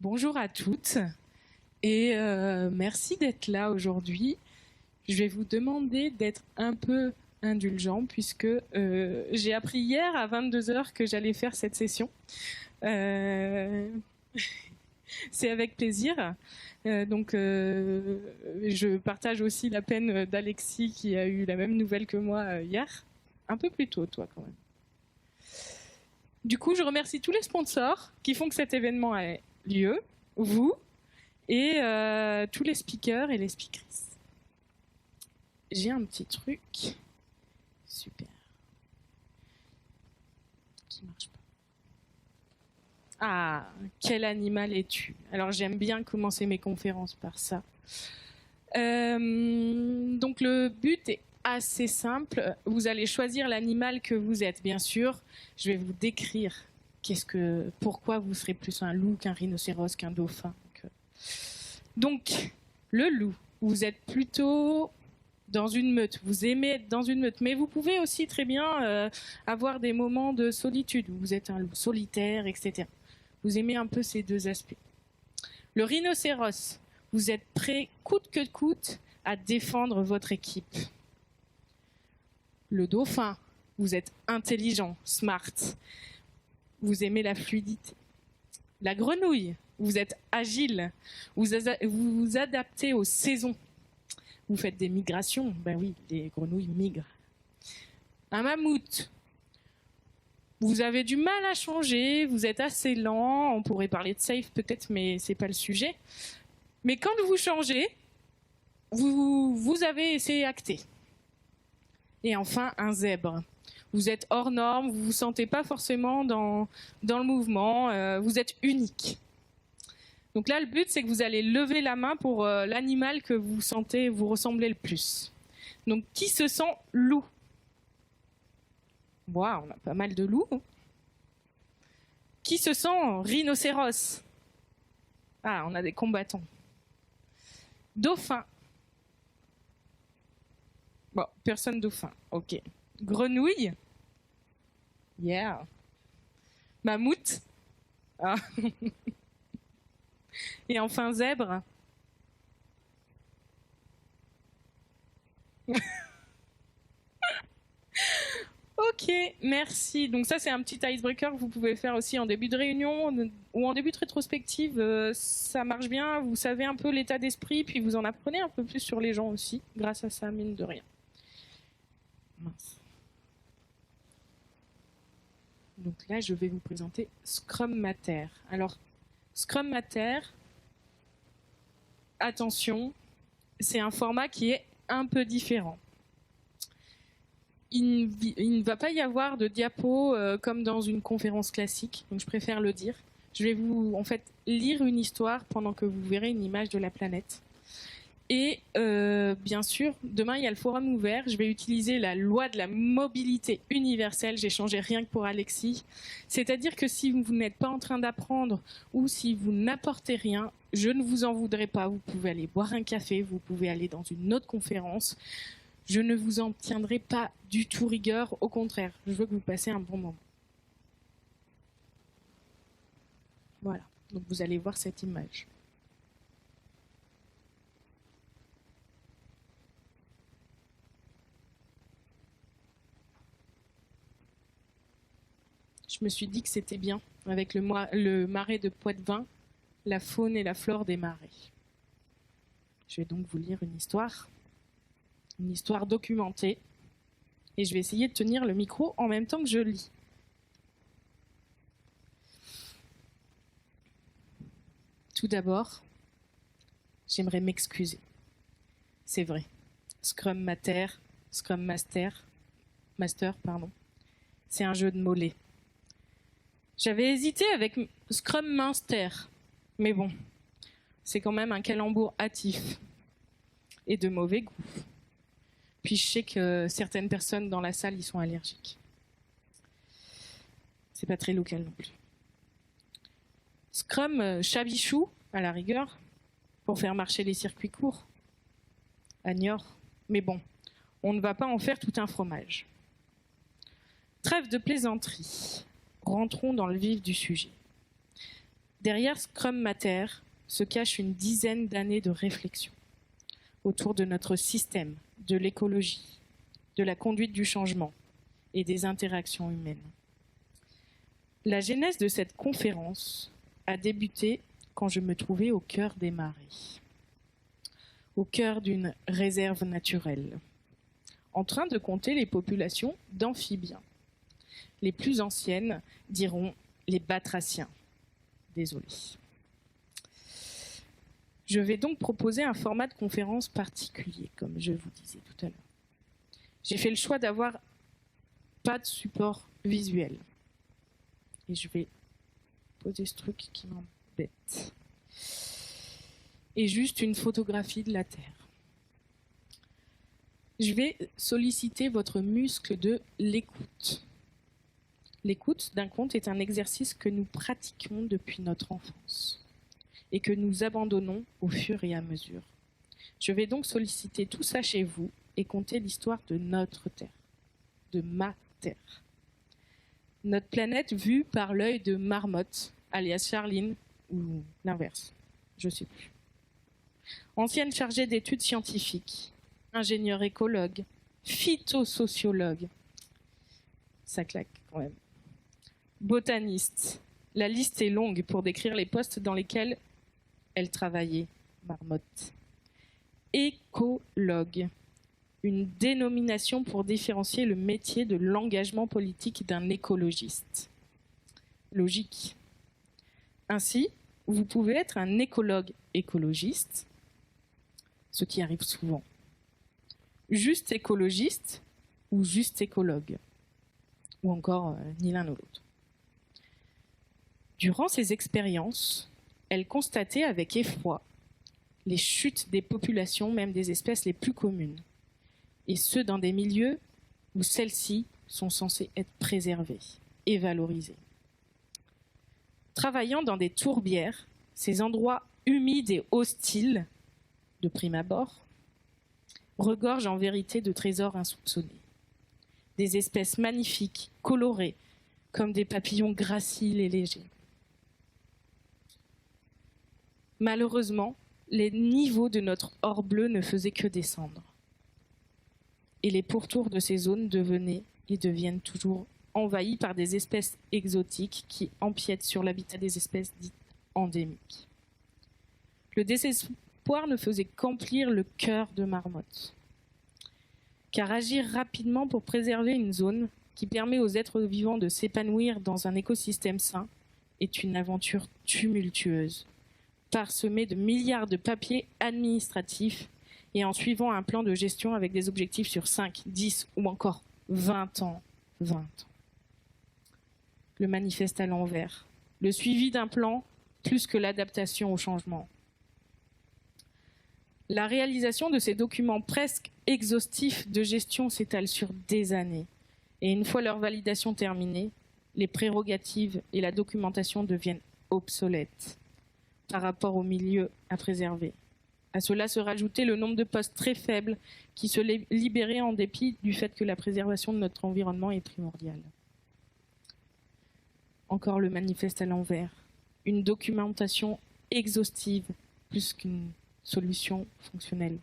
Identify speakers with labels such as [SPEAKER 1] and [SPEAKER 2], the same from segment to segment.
[SPEAKER 1] Bonjour à toutes et merci d'être là aujourd'hui. Je vais vous demander d'être un peu indulgent puisque j'ai appris hier à 22 heures que j'allais faire cette session. C'est avec plaisir. Je partage aussi la peine d'Alexis qui a eu la même nouvelle que moi hier. Un peu plus tôt, toi, quand même. Du coup, je remercie tous les sponsors qui font que cet événement ait lieu, vous, et tous les speakers et les speakeresses. J'ai un petit truc. Super. Qui marche pas. Ah, quel animal es-tu? Alors, j'aime bien commencer mes conférences par ça. Donc, le but est assez simple. Vous allez choisir l'animal que vous êtes, bien sûr. Je vais vous décrire pourquoi vous serez plus un loup qu'un rhinocéros, qu'un dauphin. Donc, le loup, vous êtes plutôt dans une meute. Vous aimez être dans une meute, mais vous pouvez aussi très bien avoir des moments de solitude où vous êtes un loup solitaire, etc. Vous aimez un peu ces deux aspects. Le rhinocéros, vous êtes prêt, coûte que coûte, à défendre votre équipe. Le dauphin, vous êtes intelligent, smart. Vous aimez la fluidité. La grenouille, vous êtes agile. Vous vous adaptez aux saisons. Vous faites des migrations. Ben oui, les grenouilles migrent. Un mammouth, vous avez du mal à changer. Vous êtes assez lent. On pourrait parler de safe peut-être, mais c'est pas le sujet. Mais quand vous changez, vous avez essayé acté. Et enfin, un zèbre. Vous êtes hors norme, vous ne vous sentez pas forcément dans le mouvement, vous êtes unique. Donc là, le but, c'est que vous allez lever la main pour l'animal que vous sentez vous ressemblez le plus. Donc, qui se sent loup? Waouh, on a pas mal de loups. Qui se sent rhinocéros? Ah, on a des combattants. Dauphin. Bon, personne dauphin, ok. Grenouille. Yeah. Mammouth. Ah. Et enfin zèbre. Ok, merci. Donc ça, c'est un petit icebreaker que vous pouvez faire aussi en début de réunion ou en début de rétrospective. Ça marche bien, vous savez un peu l'état d'esprit, puis vous en apprenez un peu plus sur les gens aussi, grâce à ça, mine de rien. Mince. Donc là, je vais vous présenter Scrum Mater. Alors, Scrum Mater, attention, c'est un format qui est un peu différent. Il ne va pas y avoir de diapo comme dans une conférence classique, donc je préfère le dire. Je vais vous en fait lire une histoire pendant que vous verrez une image de la planète. Et bien sûr, demain il y a le forum ouvert. Je vais utiliser la loi de la mobilité universelle. J'ai changé rien que pour Alexis. C'est-à-dire que si vous n'êtes pas en train d'apprendre ou si vous n'apportez rien, je ne vous en voudrais pas. Vous pouvez aller boire un café, vous pouvez aller dans une autre conférence. Je ne vous en tiendrai pas du tout rigueur. Au contraire, je veux que vous passiez un bon moment. Voilà. Donc vous allez voir cette image. Je me suis dit que c'était bien, avec le marais de Poitevin, la faune et la flore des marais. Je vais donc vous lire une histoire documentée, et je vais essayer de tenir le micro en même temps que je lis. Tout d'abord, j'aimerais m'excuser. C'est vrai, Scrum Master, c'est un jeu de mots-clés. J'avais hésité avec Scrum Master, mais bon, c'est quand même un calembour hâtif et de mauvais goût. Puis je sais que certaines personnes dans la salle y sont allergiques. C'est pas très local non plus. Scrum Chabichou, à la rigueur, pour faire marcher les circuits courts. À Niort. Mais bon, on ne va pas en faire tout un fromage. Trêve de plaisanterie. Rentrons dans le vif du sujet. Derrière Scrum Matter se cache une dizaine d'années de réflexion autour de notre système, de l'écologie, de la conduite du changement et des interactions humaines. La genèse de cette conférence a débuté quand je me trouvais au cœur des marais, au cœur d'une réserve naturelle, en train de compter les populations d'amphibiens. Les plus anciennes diront les batraciens. Désolé. Je vais donc proposer un format de conférence particulier, comme je vous disais tout à l'heure. J'ai fait le choix d'avoir pas de support visuel. Et je vais poser ce truc qui m'embête. Et juste une photographie de la Terre. Je vais solliciter votre muscle de l'écoute. L'écoute d'un conte est un exercice que nous pratiquons depuis notre enfance et que nous abandonnons au fur et à mesure. Je vais donc solliciter tout ça chez vous et conter l'histoire de notre Terre, de ma Terre. Notre planète vue par l'œil de Marmotte, alias Charline, ou l'inverse, je ne sais plus. Ancienne chargée d'études scientifiques, ingénieure écologue, phytosociologue, ça claque quand même, botaniste. La liste est longue pour décrire les postes dans lesquels elle travaillait, Marmotte. Écologue, une dénomination pour différencier le métier de l'engagement politique d'un écologiste. Logique. Ainsi, vous pouvez être un écologue écologiste, ce qui arrive souvent, juste écologiste ou juste écologue, ou encore ni l'un ni l'autre. Durant ces expériences, elle constatait avec effroi les chutes des populations, même des espèces les plus communes, et ce dans des milieux où celles-ci sont censées être préservées et valorisées. Travaillant dans des tourbières, ces endroits humides et hostiles, de prime abord, regorgent en vérité de trésors insoupçonnés. Des espèces magnifiques, colorées, comme des papillons graciles et légers. Malheureusement, les niveaux de notre or bleu ne faisaient que descendre. Et les pourtours de ces zones devenaient et deviennent toujours envahis par des espèces exotiques qui empiètent sur l'habitat des espèces dites endémiques. Le désespoir ne faisait qu'emplir le cœur de Marmotte. Car agir rapidement pour préserver une zone qui permet aux êtres vivants de s'épanouir dans un écosystème sain est une aventure tumultueuse, parsemée de milliards de papiers administratifs et en suivant un plan de gestion avec des objectifs sur 5, 10 ou encore 20 ans. 20 ans. Le manifeste à l'envers, le suivi d'un plan plus que l'adaptation au changement. La réalisation de ces documents presque exhaustifs de gestion s'étale sur des années. Et une fois leur validation terminée, les prérogatives et la documentation deviennent obsolètes par rapport au milieu à préserver. À cela se rajoutait le nombre de postes très faibles qui se libéraient en dépit du fait que la préservation de notre environnement est primordiale. Encore le manifeste à l'envers. Une documentation exhaustive plus qu'une solution fonctionnelle.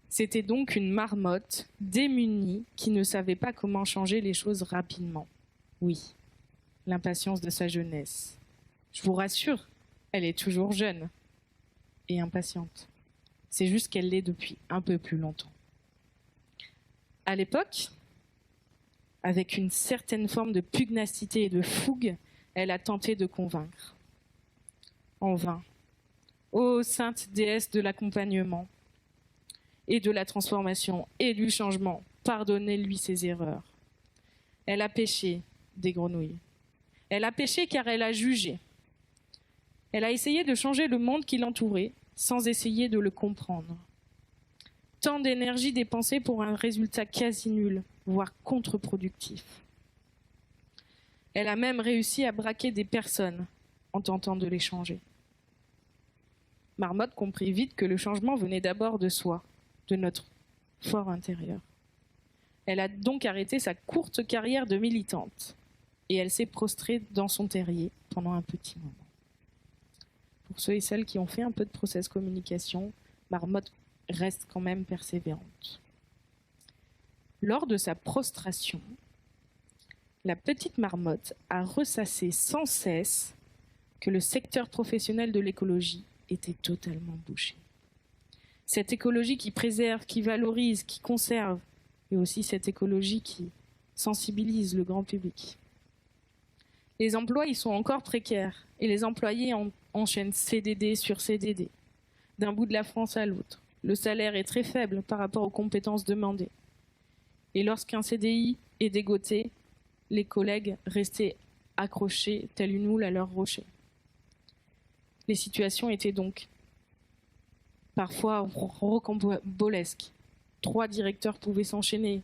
[SPEAKER 1] C'était donc une marmotte démunie qui ne savait pas comment changer les choses rapidement. Oui, l'impatience de sa jeunesse. Je vous rassure, elle est toujours jeune et impatiente. C'est juste qu'elle l'est depuis un peu plus longtemps. À l'époque, avec une certaine forme de pugnacité et de fougue, elle a tenté de convaincre. En vain. Ô sainte déesse de l'accompagnement et de la transformation et du changement, pardonnez-lui ses erreurs. Elle a péché, des grenouilles. Elle a péché car elle a jugé. Elle a essayé de changer le monde qui l'entourait sans essayer de le comprendre. Tant d'énergie dépensée pour un résultat quasi nul, voire contre-productif. Elle a même réussi à braquer des personnes en tentant de les changer. Marmotte comprit vite que le changement venait d'abord de soi, de notre fort intérieur. Elle a donc arrêté sa courte carrière de militante et elle s'est prostrée dans son terrier pendant un petit moment. Pour ceux et celles qui ont fait un peu de process communication, Marmotte reste quand même persévérante. Lors de sa prostration, la petite Marmotte a ressassé sans cesse que le secteur professionnel de l'écologie était totalement bouché. Cette écologie qui préserve, qui valorise, qui conserve, et aussi cette écologie qui sensibilise le grand public. Les emplois, ils sont encore précaires, et les employés enchaînent CDD sur CDD, d'un bout de la France à l'autre. Le salaire est très faible par rapport aux compétences demandées. Et lorsqu'un CDI est dégoté, les collègues restaient accrochés tels une moule à leur rocher. Les situations étaient donc parfois rocambolesques. 3 directeurs pouvaient s'enchaîner,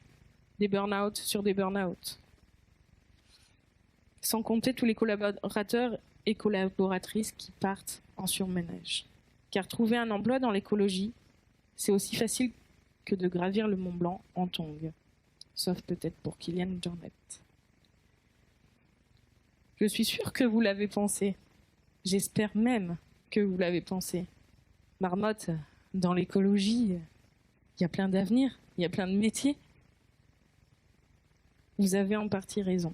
[SPEAKER 1] des burn-out sur des burn-out. Sans compter tous les collaborateurs et collaboratrices qui partent en surmenage. Car trouver un emploi dans l'écologie, c'est aussi facile que de gravir le Mont Blanc en tongs. Sauf peut-être pour Kylian Jornet. Je suis sûre que vous l'avez pensé. J'espère même que vous l'avez pensé. Marmotte, dans l'écologie, il y a plein d'avenirs, il y a plein de métiers. Vous avez en partie raison.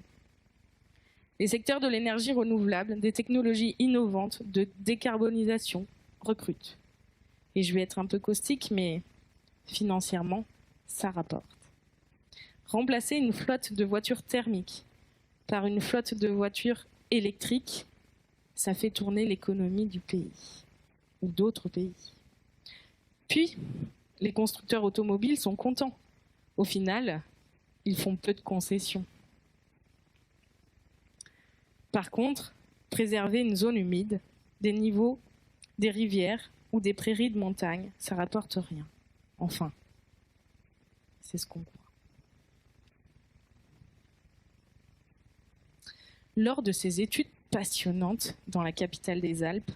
[SPEAKER 1] Les secteurs de l'énergie renouvelable, des technologies innovantes, de décarbonisation recrutent. Et je vais être un peu caustique, mais financièrement, ça rapporte. Remplacer une flotte de voitures thermiques par une flotte de voitures électriques, ça fait tourner l'économie du pays ou d'autres pays. Puis, les constructeurs automobiles sont contents. Au final, ils font peu de concessions. Par contre, préserver une zone humide, des niveaux, des rivières ou des prairies de montagne, ça rapporte rien. Enfin, c'est ce qu'on croit. Lors de ces études passionnantes dans la capitale des Alpes,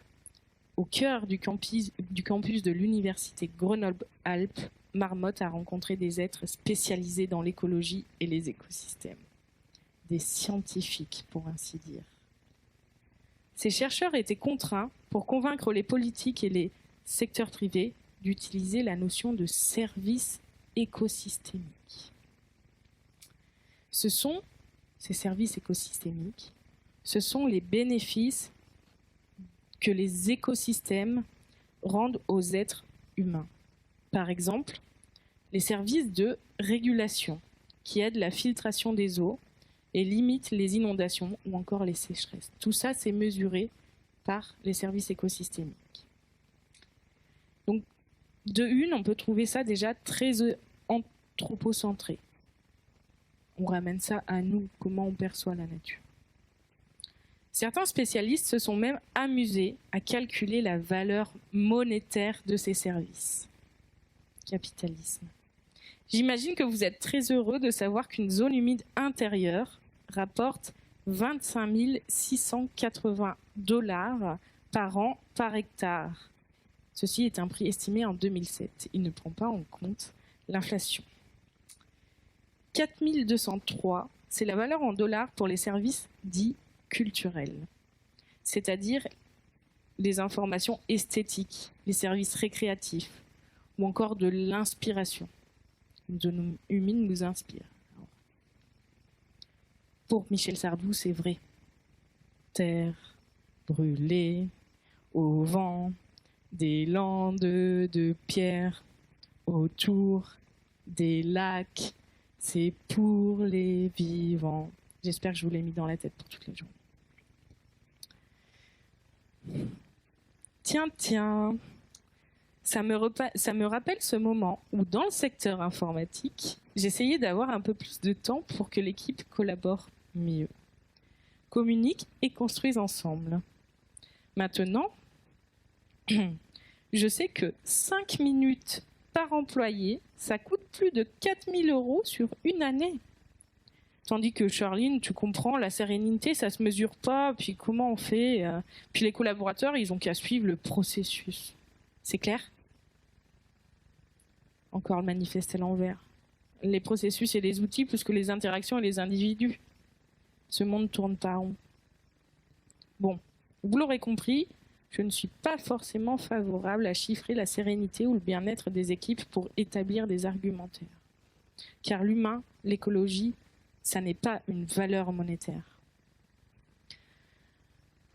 [SPEAKER 1] au cœur du campus de l'université Grenoble-Alpes, Marmotte a rencontré des êtres spécialisés dans l'écologie et les écosystèmes. Des scientifiques, pour ainsi dire. Ces chercheurs étaient contraints, pour convaincre les politiques et les secteurs privés, d'utiliser la notion de service écosystémique. Ces services écosystémiques, ce sont les bénéfices que les écosystèmes rendent aux êtres humains. Par exemple, les services de régulation qui aident la filtration des eaux et limitent les inondations ou encore les sécheresses. Tout ça, c'est mesuré par les services écosystémiques. Donc, de une, on peut trouver ça déjà très anthropocentré. On ramène ça à nous, comment on perçoit la nature. Certains spécialistes se sont même amusés à calculer la valeur monétaire de ces services. Capitalisme. J'imagine que vous êtes très heureux de savoir qu'une zone humide intérieure rapporte 25 680 $ par an par hectare. Ceci est un prix estimé en 2007. Il ne prend pas en compte l'inflation. 4 203, c'est la valeur en dollars pour les services dits culturels, c'est-à-dire les informations esthétiques, les services récréatifs ou encore de l'inspiration. Une zone humide nous inspire. Pour Michel Sardou, c'est vrai. Terre brûlée au vent, des landes de pierre autour des lacs, c'est pour les vivants. J'espère que je vous l'ai mis dans la tête pour toute la journée. Tiens, ça me rappelle ce moment où dans le secteur informatique, j'essayais d'avoir un peu plus de temps pour que l'équipe collabore mieux, communique et construise ensemble. Maintenant, je sais que 5 minutes par employé, ça coûte plus de 4 000 € sur une année. Tandis que Charline, tu comprends, la sérénité, ça se mesure pas, puis comment on fait puis les collaborateurs, ils ont qu'à suivre le processus. C'est clair ? Encore le manifeste à l'envers. Les processus et les outils plus que les interactions et les individus. Ce monde ne tourne pas rond. Bon, vous l'aurez compris, je ne suis pas forcément favorable à chiffrer la sérénité ou le bien-être des équipes pour établir des argumentaires. Car l'humain, l'écologie, ça n'est pas une valeur monétaire.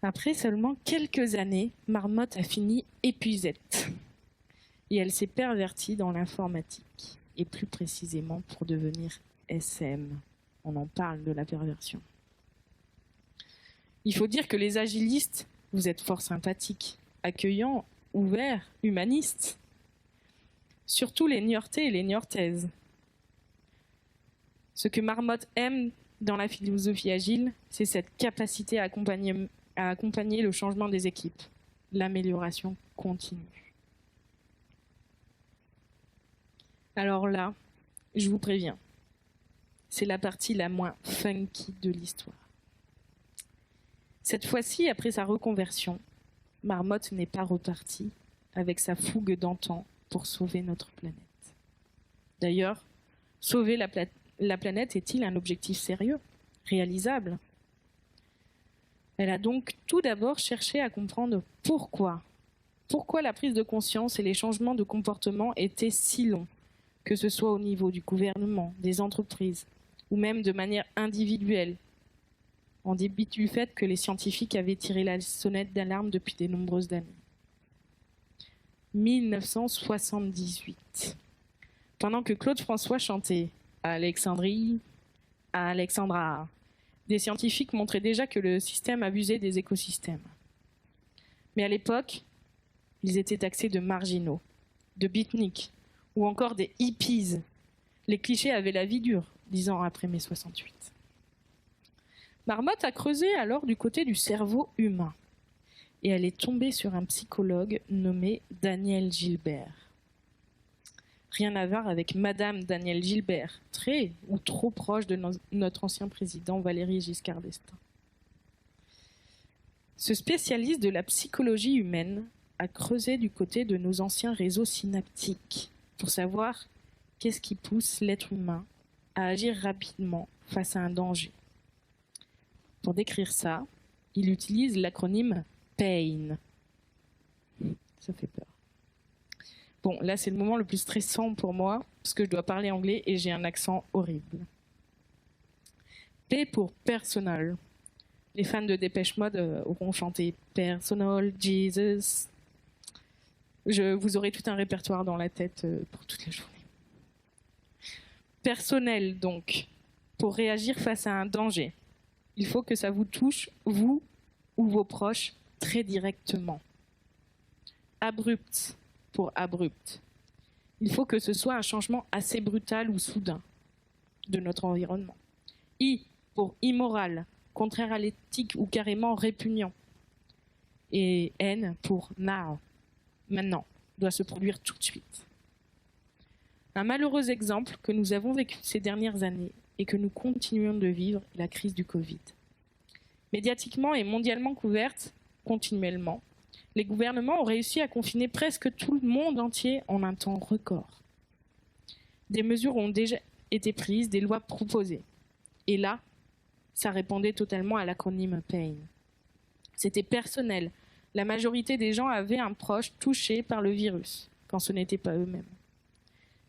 [SPEAKER 1] Après seulement quelques années, Marmotte a fini épuisette. Et elle s'est pervertie dans l'informatique, et plus précisément pour devenir SM. On en parle de la perversion. Il faut dire que les agilistes, vous êtes fort sympathiques, accueillants, ouverts, humanistes. Surtout les Niortais et les Niortaises. Ce que Marmotte aime dans la philosophie agile, c'est cette capacité à accompagner le changement des équipes, l'amélioration continue. Alors là, je vous préviens, c'est la partie la moins funky de l'histoire. Cette fois-ci, après sa reconversion, Marmotte n'est pas reparti avec sa fougue d'antan pour sauver notre planète. D'ailleurs, sauver la planète est-il un objectif sérieux, réalisable ? Elle a donc tout d'abord cherché à comprendre pourquoi la prise de conscience et les changements de comportement étaient si longs, que ce soit au niveau du gouvernement, des entreprises, ou même de manière individuelle, en dépit du fait que les scientifiques avaient tiré la sonnette d'alarme depuis de nombreuses années. 1978. Pendant que Claude François chantait « Alexandrie, Alexandra », des scientifiques montraient déjà que le système abusait des écosystèmes. Mais à l'époque, ils étaient taxés de marginaux, de beatniks, ou encore des hippies. Les clichés avaient la vie dure, 10 ans après mai 68. Marmotte a creusé alors du côté du cerveau humain. Et elle est tombée sur un psychologue nommé Daniel Gilbert. Rien à voir avec Madame Daniel Gilbert, très ou trop proche de notre ancien président Valéry Giscard d'Estaing. Ce spécialiste de la psychologie humaine a creusé du côté de nos anciens réseaux synaptiques pour savoir qu'est-ce qui pousse l'être humain à agir rapidement face à un danger. Pour décrire ça, il utilise l'acronyme PAIN. Ça fait peur. Bon, là c'est le moment le plus stressant pour moi, parce que je dois parler anglais et j'ai un accent horrible. P pour personal. Les fans de Dépêche Mode auront chanté Personal Jesus. Vous aurez tout un répertoire dans la tête pour toute la journée. Personnel donc, pour réagir face à un danger. Il faut que ça vous touche, vous ou vos proches, très directement. Abrupt pour abrupt. Il faut que ce soit un changement assez brutal ou soudain de notre environnement. I pour immoral, contraire à l'éthique ou carrément répugnant. Et N pour now, maintenant, doit se produire tout de suite. Un malheureux exemple que nous avons vécu ces dernières années et que nous continuons de vivre est la crise du Covid. Médiatiquement et mondialement couverte, continuellement, les gouvernements ont réussi à confiner presque tout le monde entier en un temps record. Des mesures ont déjà été prises, des lois proposées. Et là, ça répondait totalement à l'acronyme PAIN. C'était personnel. La majorité des gens avaient un proche touché par le virus, quand ce n'était pas eux-mêmes.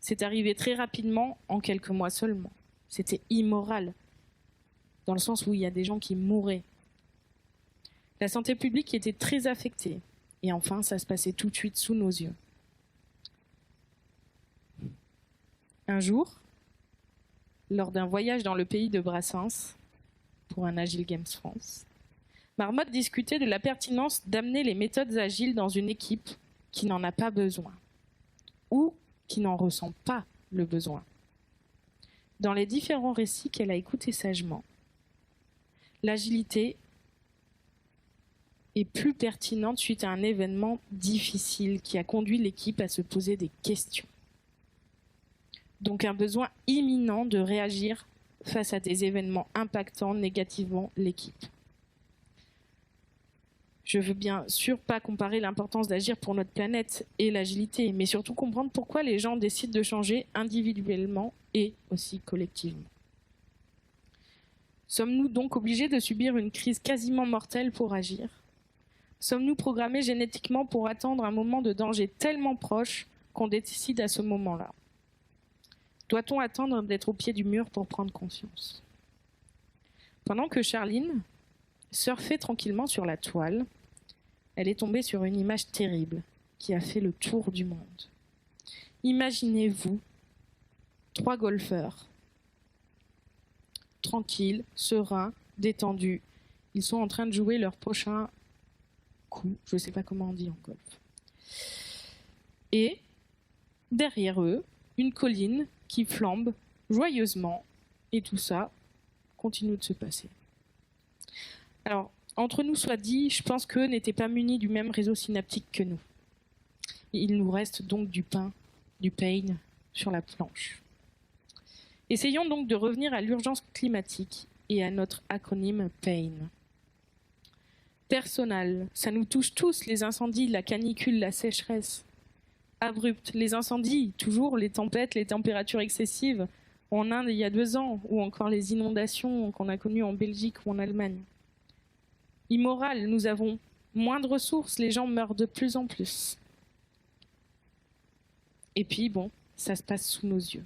[SPEAKER 1] C'est arrivé très rapidement, en quelques mois seulement. C'était immoral, dans le sens où il y a des gens qui mouraient. La santé publique était très affectée. Et enfin, ça se passait tout de suite sous nos yeux. Un jour, lors d'un voyage dans le pays de Brassens, pour un Agile Games France, Marmotte discutait de la pertinence d'amener les méthodes agiles dans une équipe qui n'en a pas besoin, ou qui n'en ressent pas le besoin. Dans les différents récits qu'elle a écoutés sagement, l'agilité est plus pertinente suite à un événement difficile qui a conduit l'équipe à se poser des questions. Donc un besoin imminent de réagir face à des événements impactant négativement l'équipe. Je veux bien sûr pas comparer l'importance d'agir pour notre planète et l'agilité, mais surtout comprendre pourquoi les gens décident de changer individuellement et aussi collectivement. Sommes-nous donc obligés de subir une crise quasiment mortelle pour agir? Sommes-nous programmés génétiquement pour attendre un moment de danger tellement proche qu'on décide à ce moment-là? Doit-on attendre d'être au pied du mur pour prendre conscience? Pendant que Charline surfait tranquillement sur la toile, elle est tombée sur une image terrible qui a fait le tour du monde. Imaginez-vous 3 golfeurs, tranquilles, sereins, détendus. Ils sont en train de jouer leur prochain coup, je ne sais pas comment on dit en golf. Et derrière eux, une colline qui flambe joyeusement, et tout ça continue de se passer. Alors, entre nous soit dit, je pense qu'eux n'étaient pas munis du même réseau synaptique que nous. Il nous reste donc du pain sur la planche. Essayons donc de revenir à l'urgence climatique et à notre acronyme PAIN. Personnel, ça nous touche tous, les incendies, la canicule, la sécheresse. Abrupte, les incendies, toujours les tempêtes, les températures excessives, en Inde il y a 2 ans, ou encore les inondations qu'on a connues en Belgique ou en Allemagne. Immoral, nous avons moins de ressources, les gens meurent de plus en plus. Et puis bon, ça se passe sous nos yeux.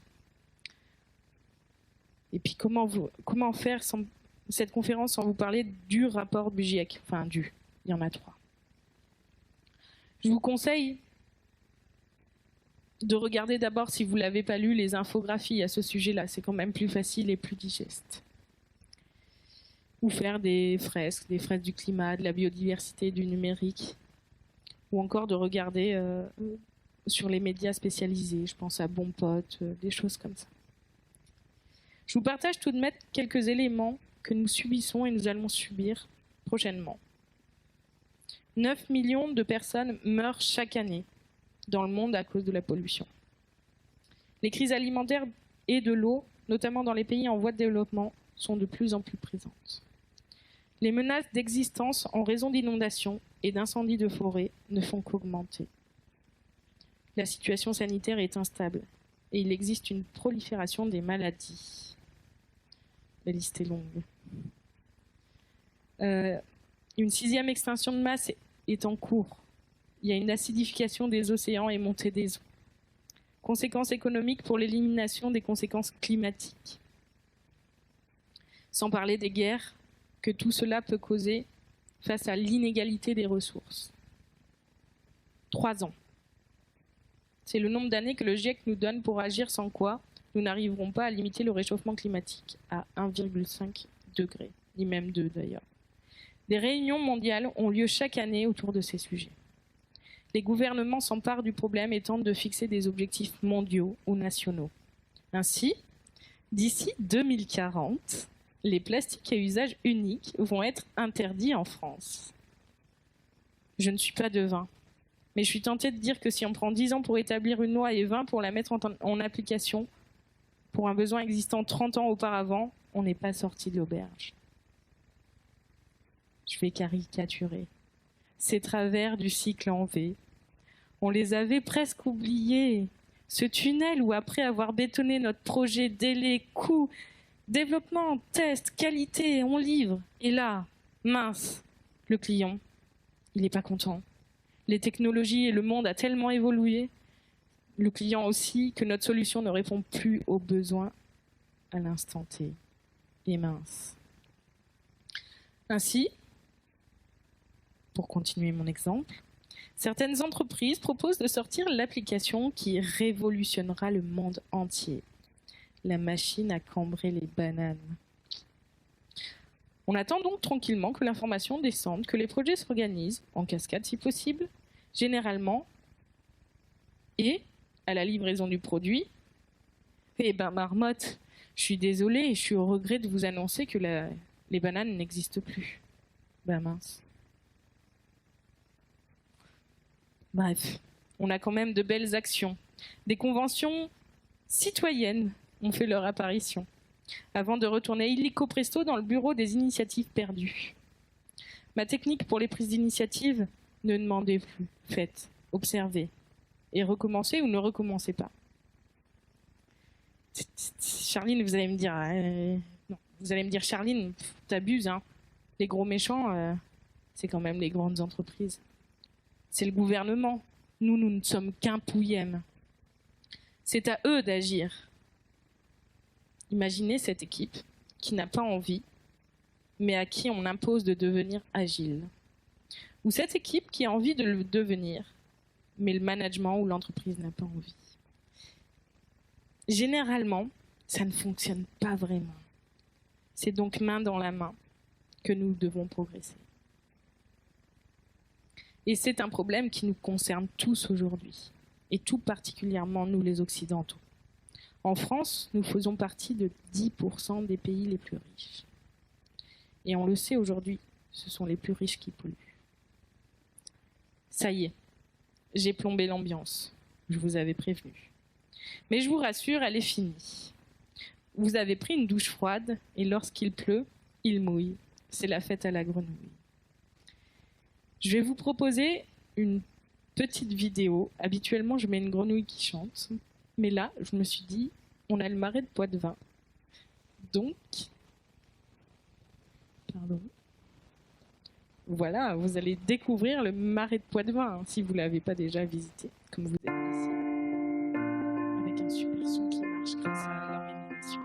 [SPEAKER 1] Et puis comment faire cette conférence sans vous parler du rapport du GIEC? Enfin, il y en a 3. Je vous conseille de regarder d'abord, si vous ne l'avez pas lu, les infographies à ce sujet-là. C'est quand même plus facile et plus digeste. Ou faire des fresques du climat, de la biodiversité, du numérique. Ou encore de regarder sur les médias spécialisés. Je pense à Bon Pote, des choses comme ça. Je vous partage tout de même quelques éléments que nous subissons et nous allons subir prochainement. 9 millions de personnes meurent chaque année dans le monde à cause de la pollution. Les crises alimentaires et de l'eau, notamment dans les pays en voie de développement, sont de plus en plus présentes. Les menaces d'existence en raison d'inondations et d'incendies de forêt ne font qu'augmenter. La situation sanitaire est instable et il existe une prolifération des maladies. La liste est longue. Une 6e extinction de masse est en cours. Il y a une acidification des océans et montée des eaux. Conséquences économiques pour l'élimination des conséquences climatiques. Sans parler des guerres que tout cela peut causer face à l'inégalité des ressources. 3 ans. C'est le nombre d'années que le GIEC nous donne pour agir, sans quoi nous n'arriverons pas à limiter le réchauffement climatique à 1,5 degré, ni même 2 d'ailleurs. Des réunions mondiales ont lieu chaque année autour de ces sujets. Les gouvernements s'emparent du problème et tentent de fixer des objectifs mondiaux ou nationaux. Ainsi, d'ici 2040, les plastiques à usage unique vont être interdits en France. Je ne suis pas devin, mais je suis tentée de dire que si on prend 10 ans pour établir une loi et 20 pour la mettre en application, pour un besoin existant 30 ans auparavant, on n'est pas sorti de l'auberge. Je vais caricaturer. Ces travers du cycle en V. On les avait presque oubliés. Ce tunnel où, après avoir bétonné notre projet, délai, coût, développement, test, qualité, on livre. Et là, mince, le client, il n'est pas content. Les technologies et le monde a tellement évolué, le client aussi, que notre solution ne répond plus aux besoins à l'instant T. Et mince. Ainsi, pour continuer mon exemple, certaines entreprises proposent de sortir l'application qui révolutionnera le monde entier. La machine à cambrer les bananes. On attend donc tranquillement que l'information descende, que les projets s'organisent, en cascade si possible, généralement, et à la livraison du produit. Eh ben marmotte, je suis désolée, je suis au regret de vous annoncer que les bananes n'existent plus. Ben mince. Bref, on a quand même de belles actions. Des conventions citoyennes ont fait leur apparition, avant de retourner illico presto dans le bureau des initiatives perdues. Ma technique pour les prises d'initiative, ne demandez plus, faites, observez, et recommencez ou ne recommencez pas. Charline, vous allez me dire, non, Vous allez me dire, Charline, t'abuses, hein. Les gros méchants, c'est quand même les grandes entreprises. C'est le gouvernement. Nous ne sommes qu'un pouillème. C'est à eux d'agir. Imaginez cette équipe qui n'a pas envie, mais à qui on impose de devenir agile. Ou cette équipe qui a envie de le devenir, mais le management ou l'entreprise n'a pas envie. Généralement, ça ne fonctionne pas vraiment. C'est donc main dans la main que nous devons progresser. Et c'est un problème qui nous concerne tous aujourd'hui, et tout particulièrement nous les Occidentaux. En France, nous faisons partie de 10% des pays les plus riches. Et on le sait aujourd'hui, ce sont les plus riches qui polluent. Ça y est, j'ai plombé l'ambiance, je vous avais prévenu. Mais je vous rassure, elle est finie. Vous avez pris une douche froide, et lorsqu'il pleut, il mouille. C'est la fête à la grenouille. Je vais vous proposer une petite vidéo. Habituellement, je mets une grenouille qui chante. Mais là, je me suis dit, on a le marais de Poitevin. Donc, pardon. Voilà, vous allez découvrir le marais de Poitevin, hein, si vous ne l'avez pas déjà visité, comme vous êtes ici. Avec un super son qui marche grâce à l'organisation.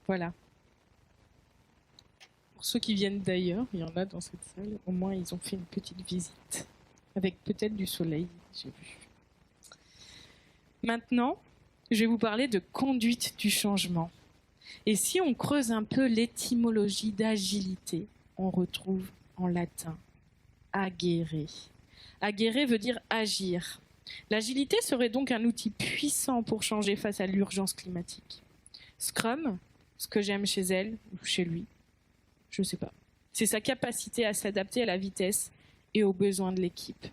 [SPEAKER 1] Voilà. Pour ceux qui viennent d'ailleurs, il y en a dans cette salle, au moins ils ont fait une petite visite, avec peut-être du soleil, j'ai vu. Maintenant, je vais vous parler de conduite du changement. Et si on creuse un peu l'étymologie d'agilité, on retrouve en latin agere. Agere veut dire agir. L'agilité serait donc un outil puissant pour changer face à l'urgence climatique. Scrum, ce que j'aime chez elle ou chez lui, je ne sais pas. C'est sa capacité à s'adapter à la vitesse et aux besoins de l'équipe,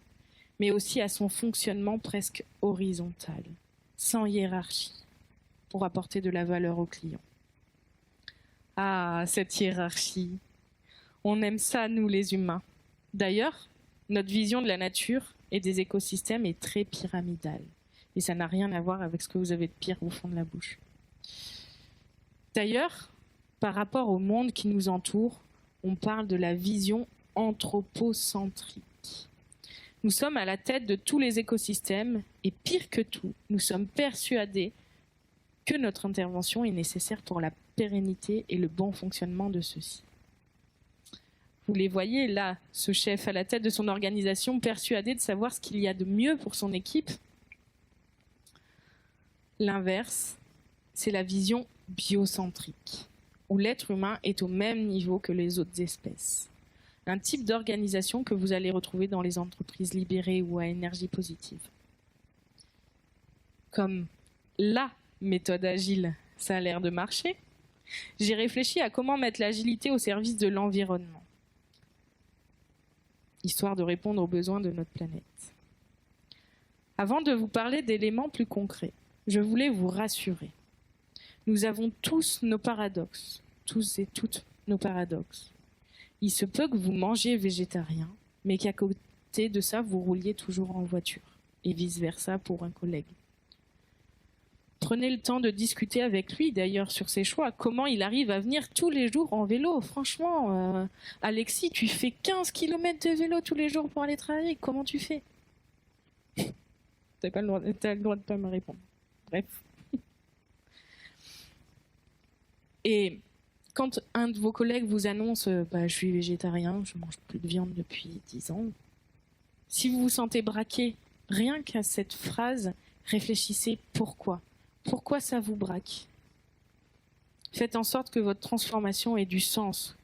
[SPEAKER 1] mais aussi à son fonctionnement presque horizontal, sans hiérarchie, pour apporter de la valeur au client. Ah, cette hiérarchie. On aime ça, nous les humains. D'ailleurs, notre vision de la nature et des écosystèmes est très pyramidale. Et ça n'a rien à voir avec ce que vous avez de pire au fond de la bouche. D'ailleurs, par rapport au monde qui nous entoure, on parle de la vision anthropocentrique. Nous sommes à la tête de tous les écosystèmes et pire que tout, nous sommes persuadés que notre intervention est nécessaire pour la pérennité et le bon fonctionnement de ceux-ci. Vous les voyez là, ce chef à la tête de son organisation, persuadé de savoir ce qu'il y a de mieux pour son équipe. L'inverse, c'est la vision biocentrique, où l'être humain est au même niveau que les autres espèces. Un type d'organisation que vous allez retrouver dans les entreprises libérées ou à énergie positive. Comme la méthode agile, ça a l'air de marcher, j'ai réfléchi à comment mettre l'agilité au service de l'environnement, histoire de répondre aux besoins de notre planète. Avant de vous parler d'éléments plus concrets, je voulais vous rassurer. Nous avons tous nos paradoxes, tous et toutes nos paradoxes. Il se peut que vous mangiez végétarien, mais qu'à côté de ça, vous rouliez toujours en voiture, et vice-versa pour un collègue. Prenez le temps de discuter avec lui d'ailleurs sur ses choix, comment il arrive à venir tous les jours en vélo. Franchement, Alexis, tu fais 15 km de vélo tous les jours pour aller travailler, comment tu fais? T'as le droit de pas me répondre. Bref. Et quand un de vos collègues vous annonce je suis végétarien, je mange plus de viande depuis 10 ans, si vous vous sentez braqué, rien qu'à cette phrase, réfléchissez pourquoi. Pourquoi ça vous braque? Faites en sorte que votre transformation ait du sens,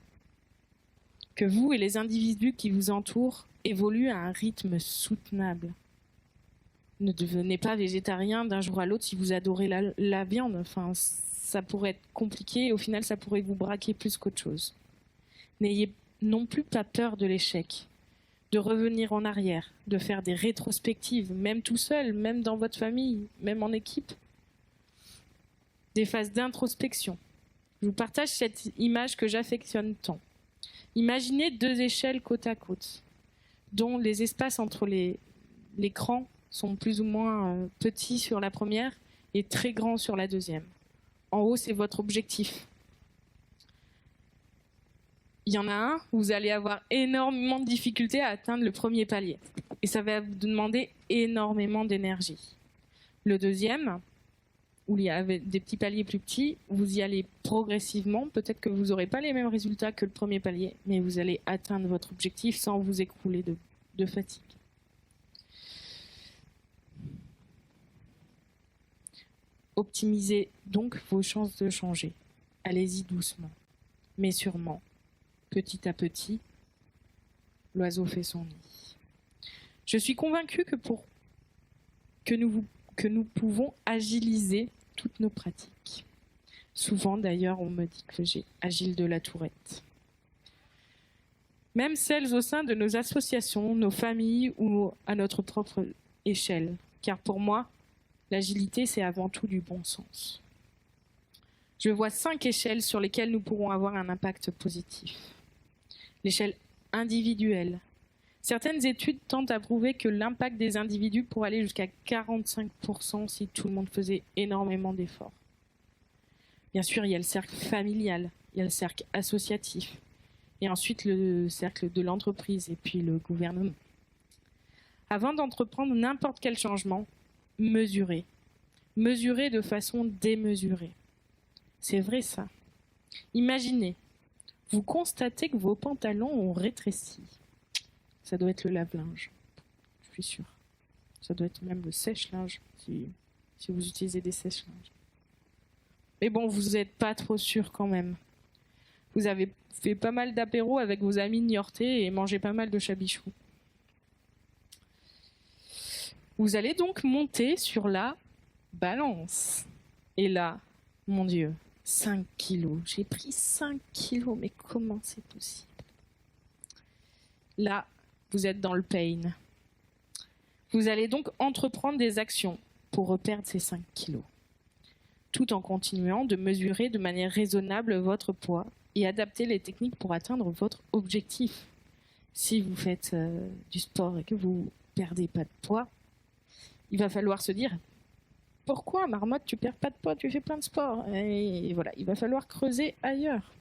[SPEAKER 1] que vous et les individus qui vous entourent évoluent à un rythme soutenable. Ne devenez pas végétarien d'un jour à l'autre si vous adorez la viande. Enfin, ça pourrait être compliqué et au final, ça pourrait vous braquer plus qu'autre chose. N'ayez non plus pas peur de l'échec, de revenir en arrière, de faire des rétrospectives, même tout seul, même dans votre famille, même en équipe. Des phases d'introspection. Je vous partage cette image que j'affectionne tant. Imaginez 2 échelles côte à côte, dont les espaces entre les crans sont plus ou moins petits sur la première et très grands sur la deuxième. En haut, c'est votre objectif. Il y en a un où vous allez avoir énormément de difficultés à atteindre le premier palier. Et ça va vous demander énormément d'énergie. Le deuxième, où il y a des petits paliers plus petits, vous y allez progressivement. Peut-être que vous n'aurez pas les mêmes résultats que le premier palier, mais vous allez atteindre votre objectif sans vous écrouler de fatigue. Optimisez donc vos chances de changer. Allez-y doucement, mais sûrement. Petit à petit, l'oiseau fait son nid. Je suis convaincue que nous pouvons agiliser toutes nos pratiques. Souvent, d'ailleurs, on me dit que j'ai Agile de la Tourette. Même celles au sein de nos associations, nos familles ou à notre propre échelle. Car pour moi, l'agilité, c'est avant tout du bon sens. Je vois 5 échelles sur lesquelles nous pourrons avoir un impact positif. L'échelle individuelle. Certaines études tentent à prouver que l'impact des individus pourrait aller jusqu'à 45% si tout le monde faisait énormément d'efforts. Bien sûr, il y a le cercle familial, il y a le cercle associatif, et ensuite le cercle de l'entreprise et puis le gouvernement. Avant d'entreprendre n'importe quel changement, mesurez. Mesurez de façon démesurée. C'est vrai ça. Imaginez, vous constatez que vos pantalons ont rétréci. Ça doit être le lave-linge, je suis sûre. Ça doit être même le sèche-linge, si vous utilisez des sèche-linges. Mais bon, vous n'êtes pas trop sûr quand même. Vous avez fait pas mal d'apéros avec vos amis niortais et mangé pas mal de chabichou. Vous allez donc monter sur la balance. Et là, mon Dieu, 5 kilos. J'ai pris 5 kilos, mais comment c'est possible? Là, vous êtes dans le pain. Vous allez donc entreprendre des actions pour reperdre ces 5 kilos, tout en continuant de mesurer de manière raisonnable votre poids et adapter les techniques pour atteindre votre objectif. Si vous faites du sport et que vous ne perdez pas de poids, il va falloir se dire « Pourquoi, Marmotte, tu ne perds pas de poids, tu fais plein de sport ?» Et voilà, il va falloir creuser ailleurs.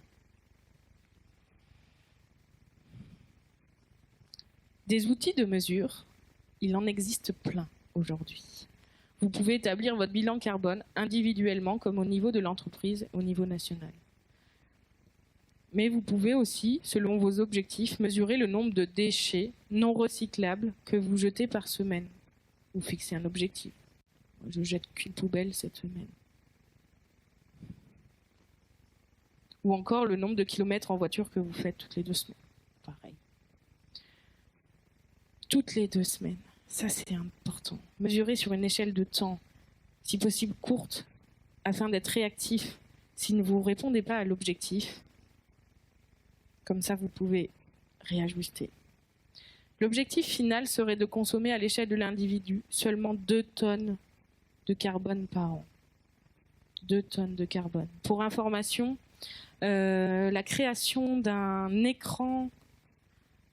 [SPEAKER 1] Des outils de mesure, il en existe plein aujourd'hui. Vous pouvez établir votre bilan carbone individuellement comme au niveau de l'entreprise, au niveau national. Mais vous pouvez aussi, selon vos objectifs, mesurer le nombre de déchets non recyclables que vous jetez par semaine. Vous fixez un objectif. Je jette qu'une poubelle cette semaine. Ou encore le nombre de kilomètres en voiture que vous faites toutes les 2 semaines. Pareil. Toutes les 2 semaines. Ça, c'est important. Mesurer sur une échelle de temps, si possible courte, afin d'être réactif si ne vous répondez pas à l'objectif. Comme ça, vous pouvez réajuster. L'objectif final serait de consommer à l'échelle de l'individu seulement 2 tonnes de carbone par an. 2 tonnes de carbone. Pour information, la création d'un écran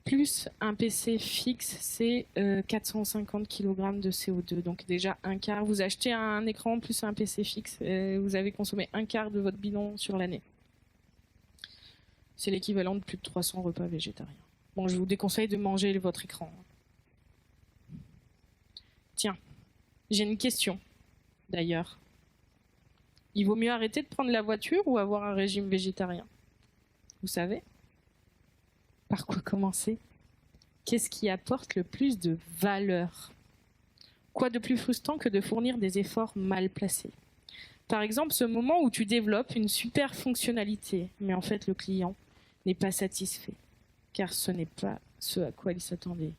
[SPEAKER 1] plus un PC fixe, c'est 450 kg de CO2. Donc déjà un quart. Vous achetez un écran plus un PC fixe, vous avez consommé un quart de votre bilan sur l'année. C'est l'équivalent de plus de 300 repas végétariens. Bon, je vous déconseille de manger votre écran. Tiens, j'ai une question, d'ailleurs. Il vaut mieux arrêter de prendre la voiture ou avoir un régime végétarien? Vous savez? Par quoi commencer? Qu'est-ce qui apporte le plus de valeur? Quoi de plus frustrant que de fournir des efforts mal placés? Par exemple, ce moment où tu développes une super fonctionnalité, mais en fait le client n'est pas satisfait, car ce n'est pas ce à quoi il s'attendait.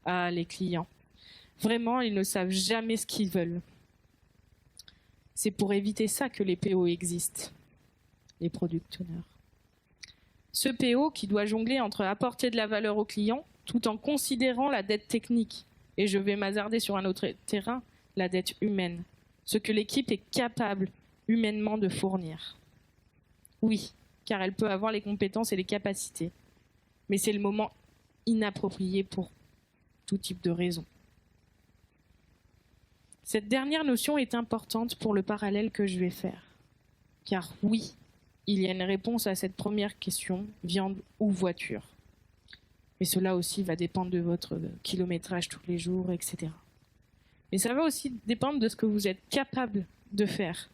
[SPEAKER 1] Ah, les clients. Vraiment, ils ne savent jamais ce qu'ils veulent. C'est pour éviter ça que les PO existent, les Product Owners. Ce PO qui doit jongler entre apporter de la valeur au client tout en considérant la dette technique, et je vais m'hasarder sur un autre terrain, la dette humaine, ce que l'équipe est capable humainement de fournir. Oui, car elle peut avoir les compétences et les capacités, mais c'est le moment inapproprié pour tout type de raison. Cette dernière notion est importante pour le parallèle que je vais faire, car oui, il y a une réponse à cette première question, viande ou voiture. Mais cela aussi va dépendre de votre kilométrage tous les jours, etc. Mais ça va aussi dépendre de ce que vous êtes capable de faire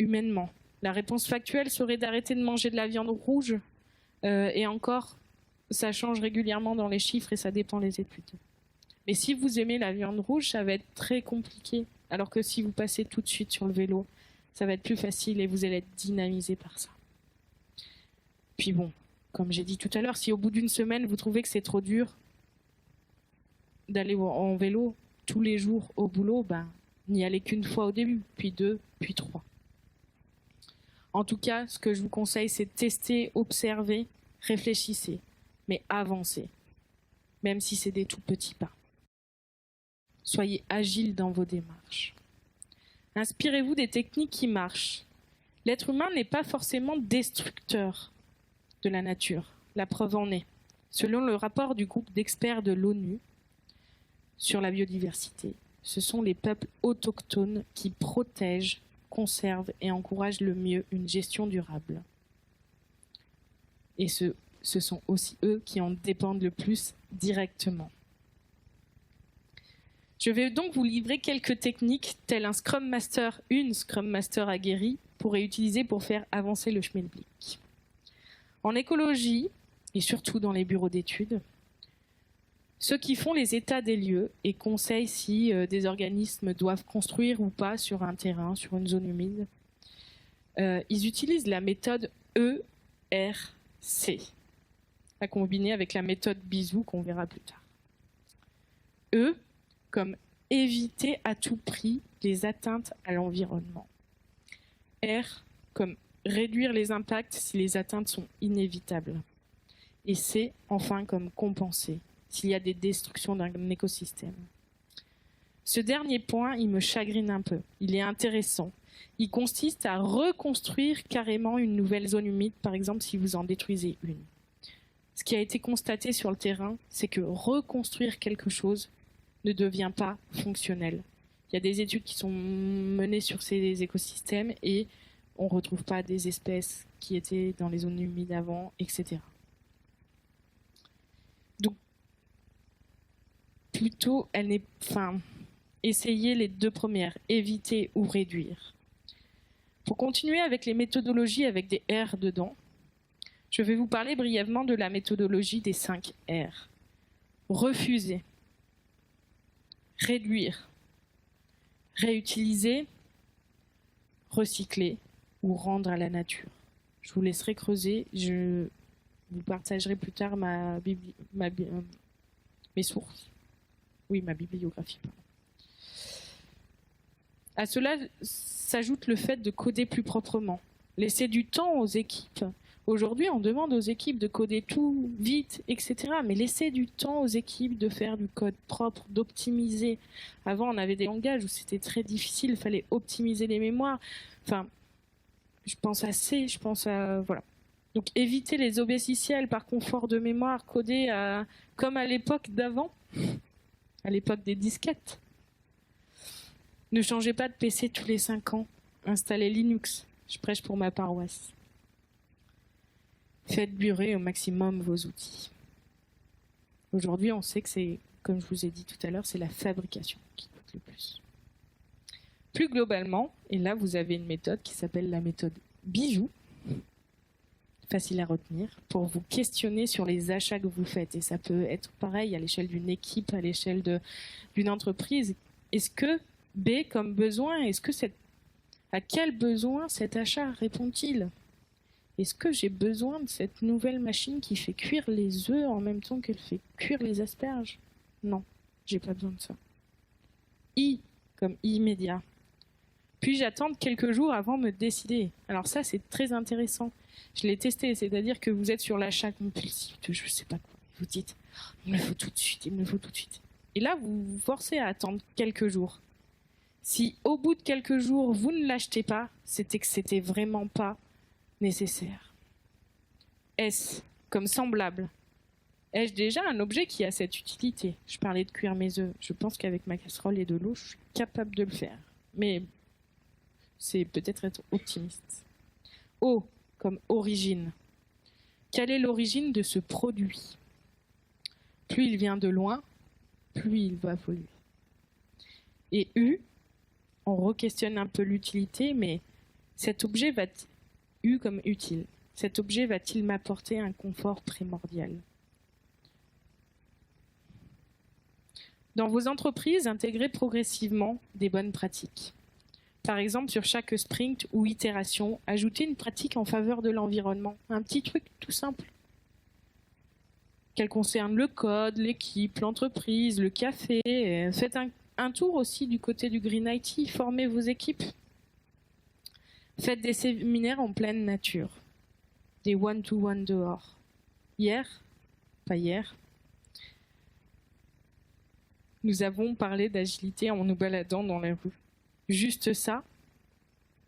[SPEAKER 1] humainement. La réponse factuelle serait d'arrêter de manger de la viande rouge, et encore, ça change régulièrement dans les chiffres et ça dépend des études. Mais si vous aimez la viande rouge, ça va être très compliqué, alors que si vous passez tout de suite sur le vélo, ça va être plus facile et vous allez être dynamisé par ça. Puis bon, comme j'ai dit tout à l'heure, si au bout d'une semaine, vous trouvez que c'est trop dur d'aller en vélo tous les jours au boulot, n'y allez qu'une fois au début, puis 2, puis 3. En tout cas, ce que je vous conseille, c'est de tester, observer, réfléchissez, mais avancez, même si c'est des tout petits pas. Soyez agile dans vos démarches. Inspirez-vous des techniques qui marchent. L'être humain n'est pas forcément destructeur de la nature. La preuve en est. Selon le rapport du groupe d'experts de l'ONU sur la biodiversité, ce sont les peuples autochtones qui protègent, conservent et encouragent le mieux une gestion durable. Et ce sont aussi eux qui en dépendent le plus directement. Je vais donc vous livrer quelques techniques, telles une Scrum Master aguerrie, pourrait utiliser pour faire avancer le schmilblick. En écologie, et surtout dans les bureaux d'études, ceux qui font les états des lieux et conseillent si des organismes doivent construire ou pas sur un terrain, sur une zone humide, ils utilisent la méthode ERC, à combiner avec la méthode Bisou qu'on verra plus tard. E comme éviter à tout prix les atteintes à l'environnement. R comme réduire les impacts si les atteintes sont inévitables. Et C enfin comme compenser s'il y a des destructions d'un écosystème. Ce dernier point, il me chagrine un peu. Il est intéressant. Il consiste à reconstruire carrément une nouvelle zone humide, par exemple si vous en détruisez une. Ce qui a été constaté sur le terrain, c'est que reconstruire quelque chose ne devient pas fonctionnel. Il y a des études qui sont menées sur ces écosystèmes et on ne retrouve pas des espèces qui étaient dans les zones humides avant, etc. Donc, plutôt, essayez les 2 premières, éviter ou réduire. Pour continuer avec les méthodologies avec des R dedans, je vais vous parler brièvement de la méthodologie des 5 R. Refuser, réduire, réutiliser, recycler ou rendre à la nature. Je vous laisserai creuser. Je vous partagerai plus tard mes sources. Oui, ma bibliographie. Pardon. À cela s'ajoute le fait de coder plus proprement. Laisser du temps aux équipes. Aujourd'hui, on demande aux équipes de coder tout vite, etc. Mais laisser du temps aux équipes de faire du code propre, d'optimiser. Avant, on avait des langages où c'était très difficile, il fallait optimiser les mémoires. Enfin, je pense à C, je pense à... Voilà. Donc, éviter les obéciciels par confort de mémoire, coder comme à l'époque d'avant, à l'époque des disquettes. Ne changez pas de PC tous les 5 ans. Installez Linux. Je prêche pour ma paroisse. Faites durer au maximum vos outils. Aujourd'hui, on sait que c'est, comme je vous ai dit tout à l'heure, c'est la fabrication qui coûte le plus. Plus globalement, et là vous avez une méthode qui s'appelle la méthode Bijou, facile à retenir, pour vous questionner sur les achats que vous faites. Et ça peut être pareil à l'échelle d'une équipe, à l'échelle d'une entreprise. Est-ce que B comme besoin, à quel besoin cet achat répond-il ? Est-ce que j'ai besoin de cette nouvelle machine qui fait cuire les œufs en même temps qu'elle fait cuire les asperges ? Non, j'ai pas besoin de ça. I comme immédiat. Puis j'attends quelques jours avant de me décider. Alors ça, c'est très intéressant. Je l'ai testé, c'est-à-dire que vous êtes sur l'achat compulsif de je sais pas quoi. Vous dites, il me faut tout de suite, il me faut tout de suite. Et là, vous vous forcez à attendre quelques jours. Si au bout de quelques jours, vous ne l'achetez pas, c'était que c'était vraiment pas nécessaire. S comme semblable. Ai-je déjà un objet qui a cette utilité ? Je parlais de cuire mes œufs. Je pense qu'avec ma casserole et de l'eau, je suis capable de le faire. Mais c'est peut-être être optimiste. O comme origine. Quelle est l'origine de ce produit ? Plus il vient de loin, plus il va polluer. Et U, on re-questionne un peu l'utilité, mais cet objet U comme utile. Cet objet va-t-il m'apporter un confort primordial ? Dans vos entreprises, intégrez progressivement des bonnes pratiques. Par exemple, sur chaque sprint ou itération, ajoutez une pratique en faveur de l'environnement. Un petit truc tout simple. Qu'elle concerne le code, l'équipe, l'entreprise, le café. Faites un tour aussi du côté du Green IT. Formez vos équipes. Faites des séminaires en pleine nature. Des one-to-one dehors. Pas hier, nous avons parlé d'agilité en nous baladant dans les rues. Juste ça,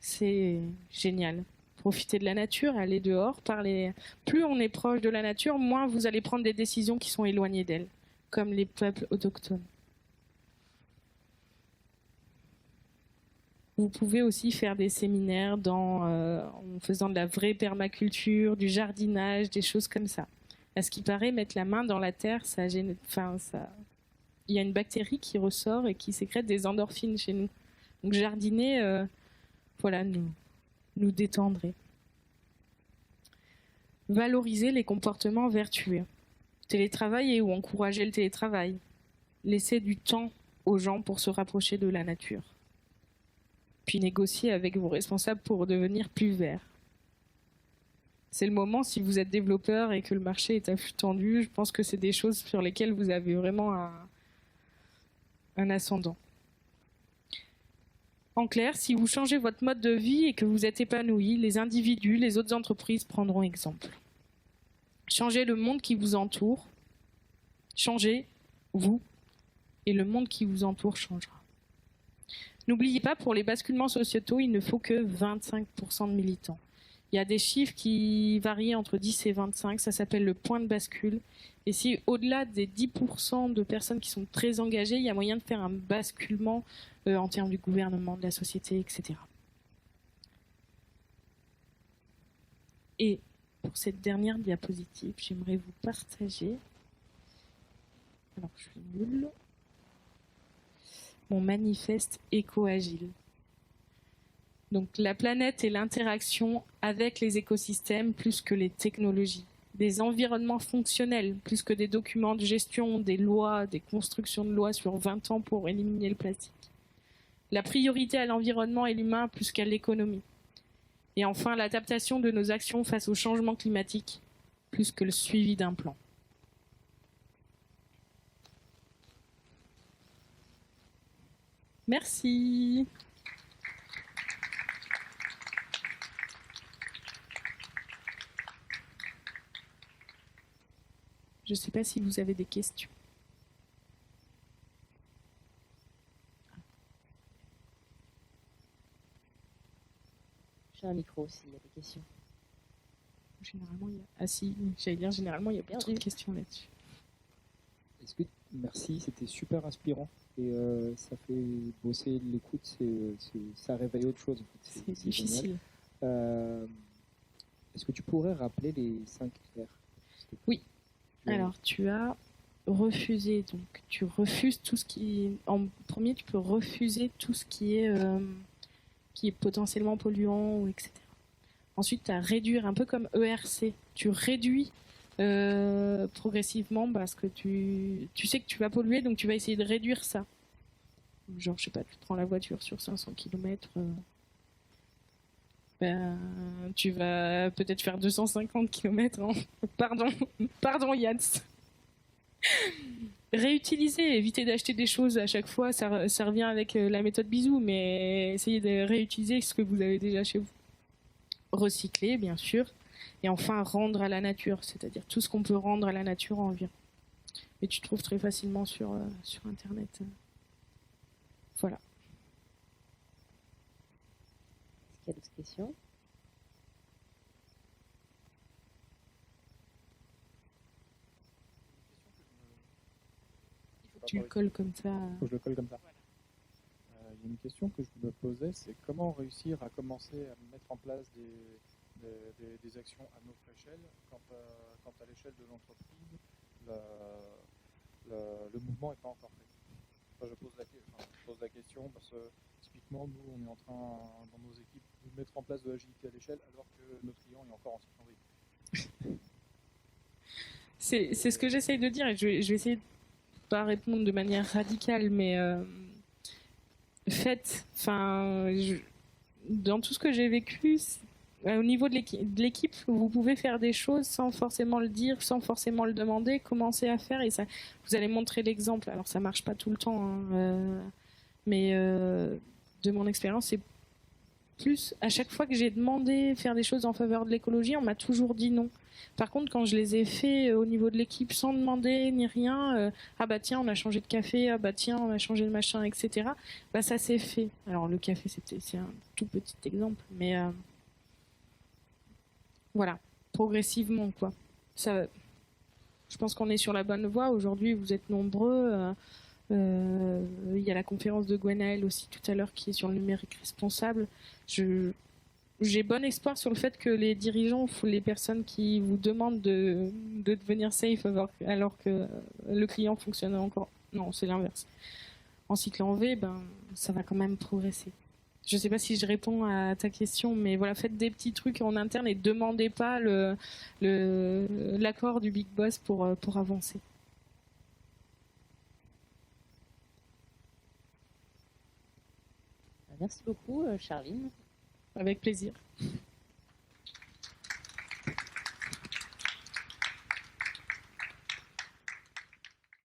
[SPEAKER 1] c'est génial. Profitez de la nature, allez dehors, parlez. Plus on est proche de la nature, moins vous allez prendre des décisions qui sont éloignées d'elle, comme les peuples autochtones. Vous pouvez aussi faire des séminaires en faisant de la vraie permaculture, du jardinage, des choses comme ça. À ce qui paraît, mettre la main dans la terre, il y a une bactérie qui ressort et qui sécrète des endorphines chez nous. Donc jardiner, nous détendrait. Valoriser les comportements vertueux. Télétravailler ou encourager le télétravail. Laisser du temps aux gens pour se rapprocher de la nature. Puis négocier avec vos responsables pour devenir plus verts. C'est le moment, si vous êtes développeur et que le marché est à flux tendu, je pense que c'est des choses sur lesquelles vous avez vraiment un ascendant. En clair, si vous changez votre mode de vie et que vous êtes épanoui, les individus, les autres entreprises prendront exemple. Changez le monde qui vous entoure, changez vous, et le monde qui vous entoure changera. N'oubliez pas, pour les basculements sociétaux, il ne faut que 25% de militants. Il y a des chiffres qui varient entre 10 et 25, ça s'appelle le point de bascule. Et si au-delà des 10% de personnes qui sont très engagées, il y a moyen de faire un basculement en termes du gouvernement, de la société, etc. Et pour cette dernière diapositive, j'aimerais vous partager, alors je suis nulle, mon manifeste éco-agile. Donc la planète et l'interaction avec les écosystèmes plus que les technologies. Des environnements fonctionnels plus que des documents de gestion, des lois, des constructions de lois sur 20 ans pour éliminer le plastique. La priorité à l'environnement et l'humain plus qu'à l'économie. Et enfin, l'adaptation de nos actions face au changement climatique, plus que le suivi d'un plan. Merci. Je ne sais pas si vous avez des questions.
[SPEAKER 2] J'ai un micro aussi, il y a des questions.
[SPEAKER 1] Généralement, il y a... Ah si, j'allais dire, généralement, il y a pas trop de questions là-dessus.
[SPEAKER 3] Merci, c'était super inspirant. Et ça fait bosser l'écoute, ça réveille autre chose. En fait.
[SPEAKER 1] C'est difficile.
[SPEAKER 3] Est-ce que tu pourrais rappeler les 5 critères?
[SPEAKER 1] Oui. Alors, tu as refusé. Donc, tu refuses tout ce qui... En premier, tu peux refuser tout ce qui est potentiellement polluant, ou etc. Ensuite, tu as réduire, un peu comme ERC. Tu réduis progressivement parce que tu sais que tu vas polluer, donc tu vas essayer de réduire ça. Genre, je sais pas, tu prends la voiture sur 500 km, tu vas peut-être faire 250 km. Pardon Yann. Réutiliser, éviter d'acheter des choses à chaque fois, ça revient avec la méthode bisou, mais essayez de réutiliser ce que vous avez déjà chez vous. Recycler, bien sûr. Et enfin, rendre à la nature, c'est-à-dire tout ce qu'on peut rendre à la nature en vient. Et tu trouves très facilement sur Internet. Voilà.
[SPEAKER 2] Est-ce qu'il y a d'autres questions?
[SPEAKER 1] Tu le colles comme ça.
[SPEAKER 3] Faut que je le colle comme ça. Il y a une question que je me posais, c'est comment réussir à commencer à mettre en place des actions à notre échelle quand à l'échelle de l'entreprise, le mouvement n'est pas encore fait. Enfin, je pose la question parce que typiquement, nous, on est en train, dans nos équipes, de mettre en place de l'agilité à l'échelle alors que notre client est encore en cycle en vie.
[SPEAKER 1] C'est ce que j'essaye de dire et je vais essayer de pas répondre de manière radicale, mais dans tout ce que j'ai vécu, au niveau de l'équipe, vous pouvez faire des choses sans forcément le dire, sans forcément le demander, commencer à faire et ça, vous allez montrer l'exemple. Alors ça marche pas tout le temps, hein, mais de mon expérience, c'est plus à chaque fois que j'ai demandé faire des choses en faveur de l'écologie, on m'a toujours dit non. Par contre, quand je les ai fait au niveau de l'équipe sans demander ni rien, ah bah tiens, on a changé de café, ah bah tiens, on a changé de machin, etc. Bah ça s'est fait. Alors le café, c'est un tout petit exemple, mais voilà, progressivement quoi. Ça, je pense qu'on est sur la bonne voie. Aujourd'hui, vous êtes nombreux. Il y a la conférence de Gwenaël aussi tout à l'heure qui est sur le numérique responsable. J'ai bon espoir sur le fait que les dirigeants, les personnes qui vous demandent de devenir safe alors que le client fonctionne encore. Non, c'est l'inverse. En cycle en V, ça va quand même progresser. Je ne sais pas si je réponds à ta question, mais voilà, faites des petits trucs en interne et demandez pas l'accord du big boss pour avancer.
[SPEAKER 2] Merci beaucoup, Charline.
[SPEAKER 1] Avec plaisir.